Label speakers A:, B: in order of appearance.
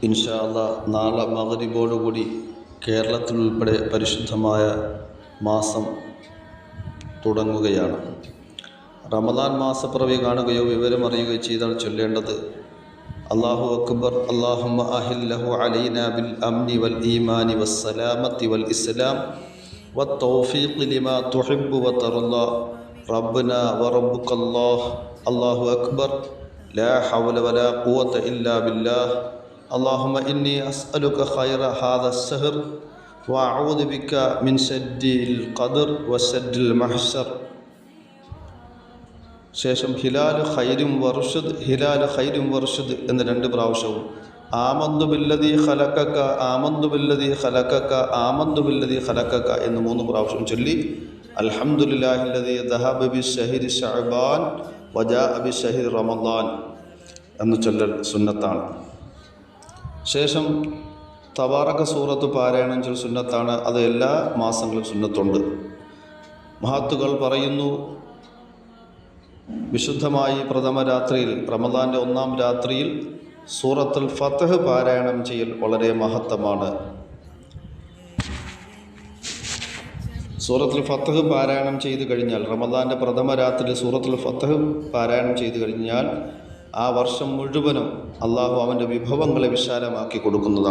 A: ഇൻഷാ അല്ലാഹ് നാളെ മഗ്‌രിബോടുകൂടി കേരളത്തിലുൾപ്പെടെ പരിശുദ്ധമായ മാസം തുടങ്ങുകയാണ്. റമദാൻ മാസപ്പിറവി കാണുകയോ വിവരമറിയുകയോ ചെയ്താൽ ചൊല്ലേണ്ടത് അല്ലാഹു അക്ബർ അല്ലാഹുമ്മ അഹില്ലഹു അലൈനാ ബിൽ അംനി വൽ ഈമാനി വസ്സലാമത്തി വൽ ഇസ്ലാം വത്തൗഫീഖ് ലിമാ തുഹിബ്ബു വതർളാ റബ്ബനാ വറബ്ബുകല്ലാഹ് അല്ലാഹു അക്ബർ ലാ ഹൗല വലാ ഖുവത ഇല്ലാ ബില്ലാഹ് اللهم إني أسألك خير هذا الشهر وأعوذ بك من شر القدر وشر المحشر. ശേഷം ഹിലാലു ഖൈരും വർഷദ് ഹിലാലു ഖൈരും വർഷദ് എന്ന് 2 പ്രാവശ്യവും ആമന്തു ബില്ലദീ ഖലഖക ആമന്തു ബില്ലദീ ഖലഖക ആമന്തു ബില്ലദീ ഖലഖക എന്ന് 3 പ്രാവശ്യം ചൊല്ലി അൽഹംദുലില്ലാഹില്ലദീ ദഹബ ബിശ്ശഹരി ശഅബാൻ വജാഅ ബിശ്ശഹരി റമദാൻ എന്ന് ചൊല്ലൽ സുന്നത്താണ്. ശേഷം തബാറക സൂറത്ത് പാരായണം ചെയ്യൽ സുന്നത്താണ്. അത് എല്ലാ മാസങ്ങളും സുന്നത്തുണ്ട്. മഹത്തുക്കൾ പറയുന്നു, വിശുദ്ധമായി പ്രഥമ രാത്രിയിൽ റമദാൻ്റെ 1-ാം രാത്രിയിൽ സൂറത്തുൽ ഫത്ഹ് പാരായണം ചെയ്യൽ വളരെ മഹത്തമാണ്. സൂറത്തുൽ ഫത്ഹ് പാരായണം ചെയ്തു കഴിഞ്ഞാൽ, റമദാൻ്റെ പ്രഥമ രാത്രിയിൽ സൂറത്തുൽ ഫത്ഹ് പാരായണം ചെയ്തു കഴിഞ്ഞാൽ ആ വർഷം മുഴുവനും അള്ളാഹു അവൻ്റെ വിഭവങ്ങളെ വിശാലമാക്കി കൊടുക്കുന്നതാണ്.